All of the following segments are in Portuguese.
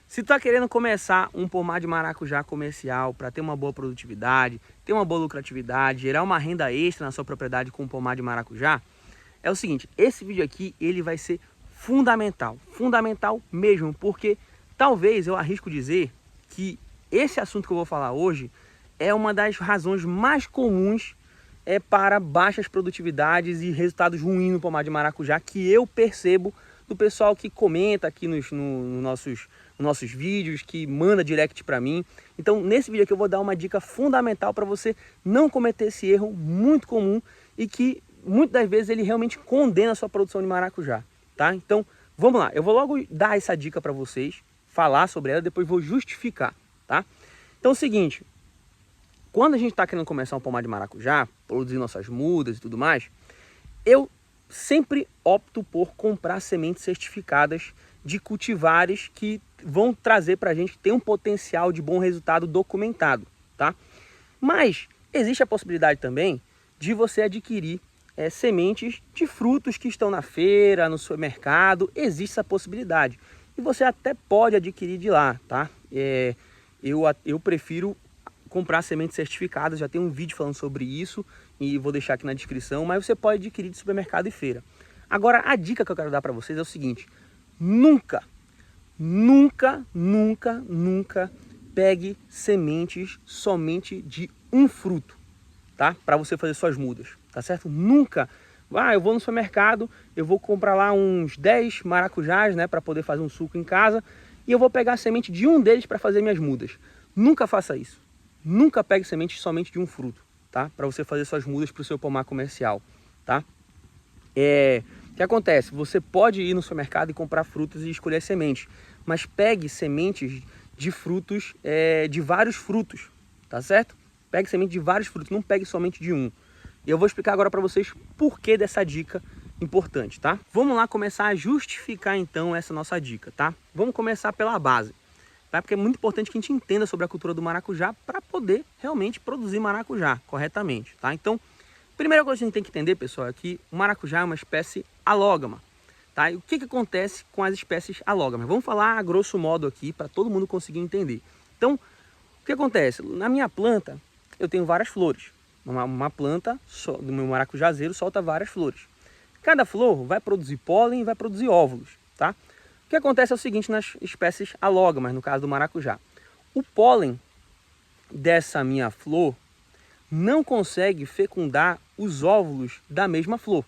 Se tu tá querendo começar um pomar de maracujá comercial para ter uma boa produtividade, ter uma boa lucratividade, gerar uma renda extra na sua propriedade com um pomar de maracujá, é o seguinte, esse vídeo aqui ele vai ser fundamental mesmo, porque talvez eu arrisco dizer que esse assunto que eu vou falar hoje é uma das razões mais comuns para baixas produtividades e resultados ruins no pomar de maracujá que eu percebo do pessoal que comenta aqui nos nossos vídeos, que manda direct para mim. Então nesse vídeo aqui eu vou dar uma dica fundamental para você não cometer esse erro muito comum e que muitas das vezes ele realmente condena a sua produção de maracujá, tá? Então vamos lá, eu vou logo dar essa dica para vocês, falar sobre ela, depois vou justificar, tá? Então é o seguinte, quando a gente está querendo começar um pomar de maracujá, produzir nossas mudas e tudo mais, eu sempre opto por comprar sementes certificadas de cultivares que vão trazer para a gente, que tem um potencial de bom resultado documentado, tá? Mas existe a possibilidade também de você adquirir sementes de frutos que estão na feira, no supermercado, existe essa possibilidade. E você até pode adquirir de lá, tá? Eu prefiro comprar sementes certificadas, já tem um vídeo falando sobre isso e vou deixar aqui na descrição, mas você pode adquirir de supermercado e feira. Agora, a dica que eu quero dar para vocês é o seguinte, nunca pegue sementes somente de um fruto, tá? Para você fazer suas mudas, tá certo? Nunca, eu vou no supermercado, eu vou comprar lá uns 10 maracujás, né, para poder fazer um suco em casa e eu vou pegar a semente de um deles para fazer minhas mudas. Nunca faça isso. Nunca pegue semente somente de um fruto, tá? Para você fazer suas mudas para o seu pomar comercial, tá? O que acontece? Você pode ir no supermercado e comprar frutas e escolher sementes, mas pegue sementes de frutos, de vários frutos, tá certo? Pegue semente de vários frutos, não pegue somente de um. E eu vou explicar agora para vocês por que dessa dica importante, tá? Vamos lá começar a justificar então essa nossa dica, tá? Vamos começar pela base. Tá? Porque é muito importante que a gente entenda sobre a cultura do maracujá para poder realmente produzir maracujá corretamente, tá? Então, a primeira coisa que a gente tem que entender, pessoal, é que o maracujá é uma espécie alógama, tá? E o que acontece com as espécies alógamas? Vamos falar a grosso modo aqui para todo mundo conseguir entender. Então, o que acontece? Na minha planta, eu tenho várias flores. Uma planta do meu maracujazeiro solta várias flores. Cada flor vai produzir pólen e vai produzir óvulos, tá? O que acontece é o seguinte nas espécies alógamas, no caso do maracujá. O pólen dessa minha flor não consegue fecundar os óvulos da mesma flor.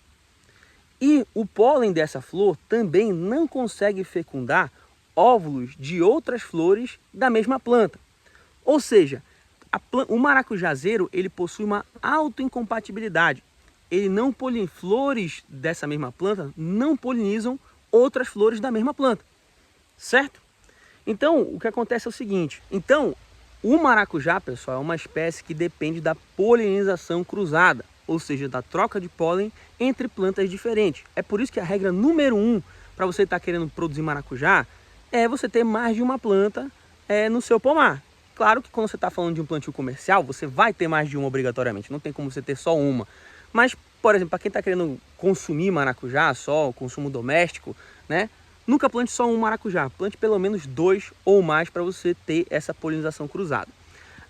E o pólen dessa flor também não consegue fecundar óvulos de outras flores da mesma planta. Ou seja, o maracujazeiro ele possui uma autoincompatibilidade. Ele não flores dessa mesma planta não polinizam outras flores da mesma planta, certo? Então, o que acontece é o seguinte, o maracujá, pessoal, é uma espécie que depende da polinização cruzada, ou seja, da troca de pólen entre plantas diferentes. É por isso que a regra número 1 para você estar querendo produzir maracujá é você ter mais de uma planta no seu pomar. Claro que quando você está falando de um plantio comercial, você vai ter mais de uma obrigatoriamente, não tem como você ter só uma. Mas, por exemplo, para quem está querendo consumir maracujá só, consumo doméstico, né? Nunca plante só um maracujá, plante pelo menos 2 ou mais para você ter essa polinização cruzada.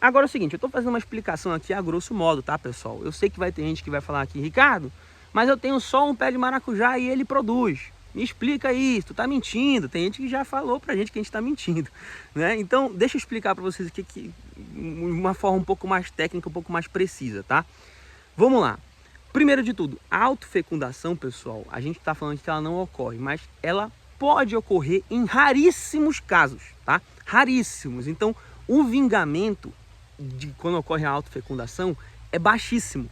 Agora é o seguinte, eu estou fazendo uma explicação aqui a grosso modo, tá, pessoal? Eu sei que vai ter gente que vai falar aqui, Ricardo, mas eu tenho só um pé de maracujá e ele produz. Me explica isso, tu tá mentindo. Tem gente que já falou pra gente que a gente tá mentindo, né? Então, deixa eu explicar para vocês aqui de uma forma um pouco mais técnica, um pouco mais precisa, tá? Vamos lá. Primeiro de tudo, a autofecundação, pessoal, a gente está falando que ela não ocorre, mas ela pode ocorrer em raríssimos casos, tá? Raríssimos. Então, o vingamento de quando ocorre a autofecundação é baixíssimo.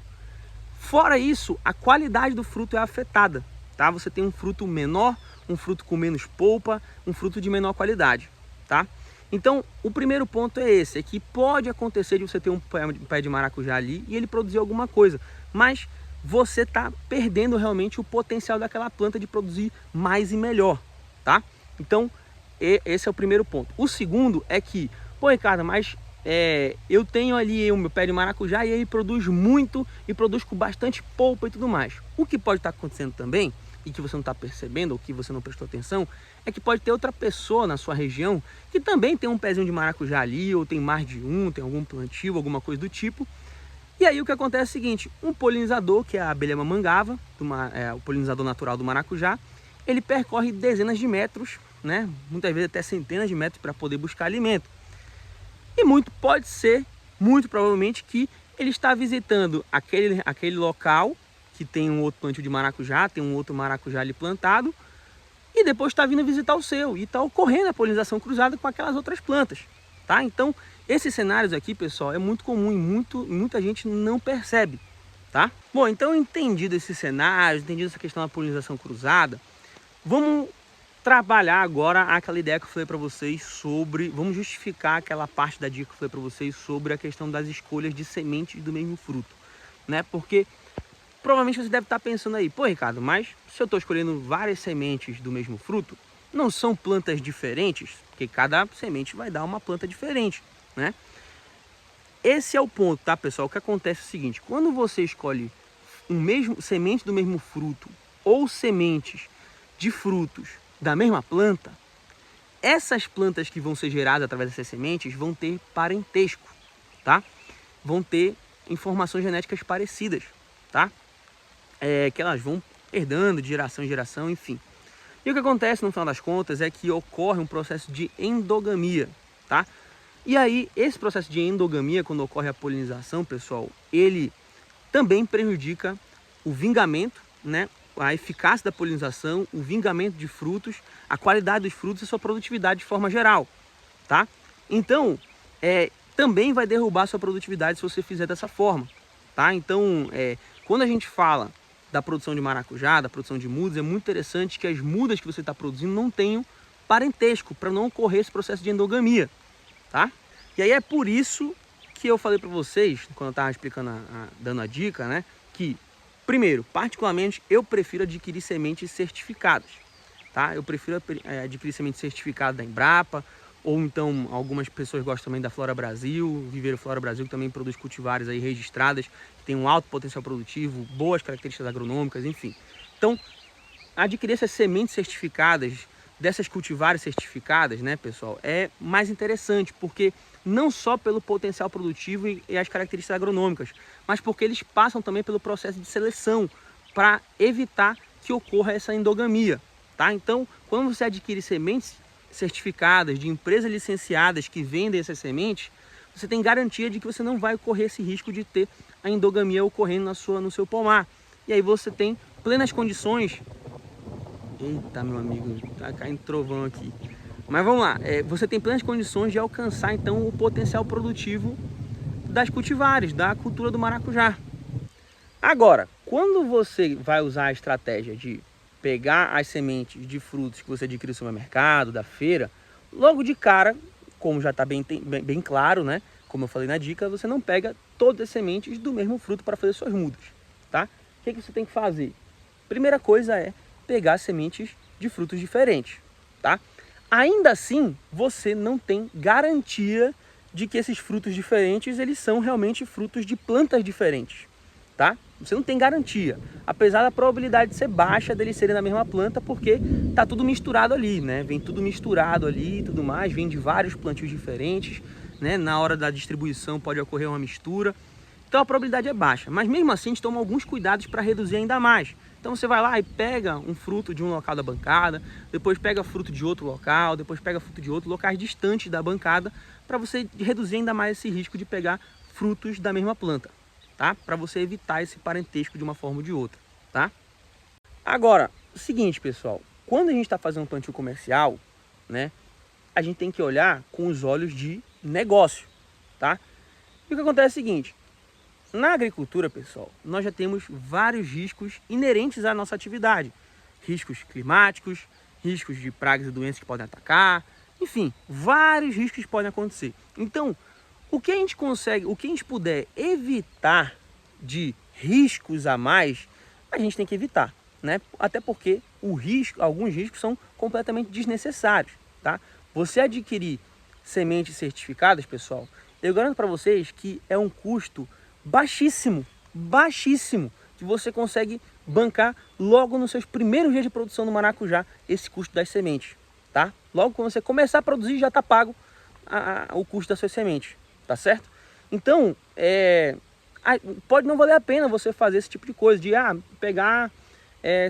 Fora isso, a qualidade do fruto é afetada, tá? Você tem um fruto menor, um fruto com menos polpa, um fruto de menor qualidade, tá? Então, o primeiro ponto é esse, é que pode acontecer de você ter um pé de maracujá ali e ele produzir alguma coisa, mas você está perdendo realmente o potencial daquela planta de produzir mais e melhor, tá? Então, esse é o primeiro ponto. O segundo é que, pô, Ricardo, mas eu tenho ali o meu pé de maracujá e ele produz muito e produz com bastante polpa e tudo mais. O que pode estar acontecendo também e que você não está percebendo ou que você não prestou atenção, é que pode ter outra pessoa na sua região que também tem um pezinho de maracujá ali, ou tem mais de um, tem algum plantio, alguma coisa do tipo. E aí o que acontece é o seguinte, um polinizador, que é a abelha mamangava, o polinizador natural do maracujá, ele percorre dezenas de metros, né? Muitas vezes até centenas de metros para poder buscar alimento. E pode ser, muito provavelmente, que ele está visitando aquele local que tem um outro plantio de maracujá, tem um outro maracujá ali plantado, e depois está vindo visitar o seu, e está ocorrendo a polinização cruzada com aquelas outras plantas, tá? Então, esses cenários aqui, pessoal, é muito comum e muita gente não percebe, tá? Bom, então entendido esses cenários, entendido essa questão da polinização cruzada, vamos trabalhar agora aquela ideia que eu falei para vocês sobre, vamos justificar aquela parte da dica que eu falei para vocês sobre a questão das escolhas de sementes do mesmo fruto, né? Porque provavelmente você deve estar pensando aí, pô, Ricardo, mas se eu estou escolhendo várias sementes do mesmo fruto, não são plantas diferentes? Porque cada semente vai dar uma planta diferente, né? Esse é o ponto, tá, pessoal? O que acontece é o seguinte, quando você escolhe semente do mesmo fruto ou sementes de frutos da mesma planta, essas plantas que vão ser geradas através dessas sementes vão ter parentesco, tá? Vão ter informações genéticas parecidas, tá? Que elas vão herdando de geração em geração, enfim. E o que acontece no final das contas é que ocorre um processo de endogamia, tá? E aí, esse processo de endogamia, quando ocorre a polinização, pessoal, ele também prejudica o vingamento, né? A eficácia da polinização, o vingamento de frutos, a qualidade dos frutos e sua produtividade de forma geral, tá? Então, também vai derrubar sua produtividade se você fizer dessa forma, tá? Então, quando a gente fala da produção de maracujá, da produção de mudas, é muito interessante que as mudas que você está produzindo não tenham parentesco, para não ocorrer esse processo de endogamia, tá? E aí é por isso que eu falei para vocês, quando eu estava explicando, dando a dica, né, que, primeiro, particularmente, eu prefiro adquirir sementes certificadas, tá? Eu prefiro adquirir sementes certificadas da Embrapa, ou então algumas pessoas gostam também da Flora Brasil, Viveiro Flora Brasil, que também produz cultivares aí registradas, que tem um alto potencial produtivo, boas características agronômicas, enfim. Então, adquirir essas sementes certificadas, dessas cultivares certificadas, né, pessoal, é mais interessante, porque não só pelo potencial produtivo e as características agronômicas, mas porque eles passam também pelo processo de seleção para evitar que ocorra essa endogamia, tá? Então, quando você adquire sementes certificadas de empresas licenciadas que vendem essas sementes, você tem garantia de que você não vai correr esse risco de ter a endogamia ocorrendo no seu pomar. E aí você tem plenas condições. Eita, meu amigo, tá caindo trovão aqui. Mas vamos lá, você tem plenas condições de alcançar então o potencial produtivo das cultivares, da cultura do maracujá. Agora, quando você vai usar a estratégia de pegar as sementes de frutos que você adquiriu no supermercado, da feira, logo de cara, como já está bem claro, né? Como eu falei na dica, você não pega todas as sementes do mesmo fruto para fazer suas mudas, tá? O que você tem que fazer? Primeira coisa é pegar sementes de frutos diferentes, tá? Ainda assim, você não tem garantia de que esses frutos diferentes, eles são realmente frutos de plantas diferentes, tá? Você não tem garantia, apesar da probabilidade de ser baixa deles serem da mesma planta, porque tá tudo misturado ali, né? Vem tudo misturado ali e tudo mais, vem de vários plantios diferentes, né? Na hora da distribuição pode ocorrer uma mistura, então a probabilidade é baixa, mas mesmo assim a gente toma alguns cuidados para reduzir ainda mais. Então você vai lá e pega um fruto de um local da bancada, depois pega fruto de outro local, depois pega fruto de outro, locais distantes da bancada, para você reduzir ainda mais esse risco de pegar frutos da mesma planta, tá? Para você evitar esse parentesco de uma forma ou de outra, tá? Agora, o seguinte, pessoal, quando a gente está fazendo um plantio comercial, né, a gente tem que olhar com os olhos de negócio, tá? E o que acontece é o seguinte, na agricultura, pessoal, nós já temos vários riscos inerentes à nossa atividade. Riscos climáticos, riscos de pragas e doenças que podem atacar, enfim, vários riscos que podem acontecer. Então, o que a gente puder evitar de riscos a mais, a gente tem que evitar, né? Até porque alguns riscos são completamente desnecessários, tá? Você adquirir sementes certificadas, pessoal, eu garanto para vocês que é um custo baixíssimo, que você consegue bancar logo nos seus primeiros dias de produção do maracujá esse custo das sementes, tá? Logo quando você começar a produzir já está pago o custo das suas sementes, tá certo? Então, pode não valer a pena você fazer esse tipo de coisa, de pegar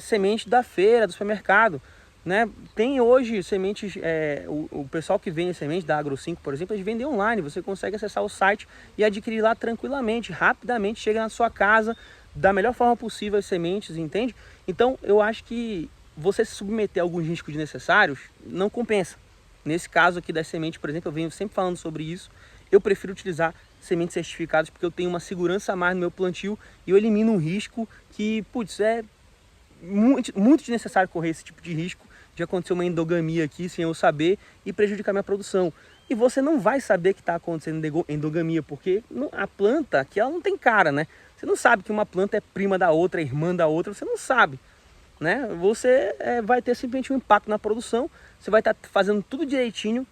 semente da feira, do supermercado, né? Tem hoje sementes, o pessoal que vende semente da Agro 5, por exemplo, eles vendem online, você consegue acessar o site e adquirir lá tranquilamente, rapidamente, chega na sua casa, da melhor forma possível as sementes, entende? Então eu acho que você se submeter a alguns riscos desnecessários não compensa. Nesse caso aqui das sementes, por exemplo, eu venho sempre falando sobre isso, eu prefiro utilizar sementes certificadas porque eu tenho uma segurança a mais no meu plantio e eu elimino um risco que, putz, é muito desnecessário correr esse tipo de risco de acontecer uma endogamia aqui sem eu saber e prejudicar minha produção. E você não vai saber que está acontecendo endogamia, porque a planta aqui ela não tem cara, né? Você não sabe que uma planta é prima da outra, é irmã da outra, você não sabe, né? Você vai ter simplesmente um impacto na produção, você vai estar fazendo tudo direitinho,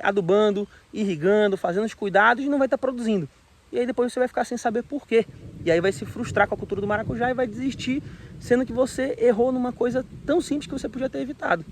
adubando, irrigando, fazendo os cuidados e não vai estar produzindo. E aí depois você vai ficar sem saber por quê. E aí vai se frustrar com a cultura do maracujá e vai desistir, sendo que você errou numa coisa tão simples que você podia ter evitado.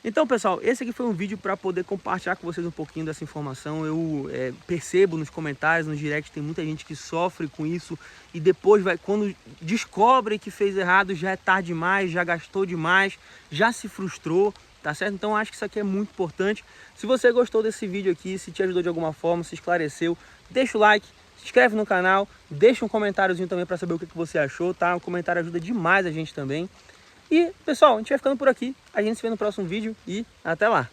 Então, pessoal, esse aqui foi um vídeo para poder compartilhar com vocês um pouquinho dessa informação. Eu percebo nos comentários, no direct, tem muita gente que sofre com isso e depois quando descobre que fez errado, já é tarde demais, já gastou demais, já se frustrou, tá certo? Então acho que isso aqui é muito importante. Se você gostou desse vídeo aqui, se te ajudou de alguma forma, se esclareceu, deixa o like, se inscreve no canal, deixa um comentáriozinho também para saber o que você achou, tá? Um comentário ajuda demais a gente também. E, pessoal, a gente vai ficando por aqui. A gente se vê no próximo vídeo e até lá!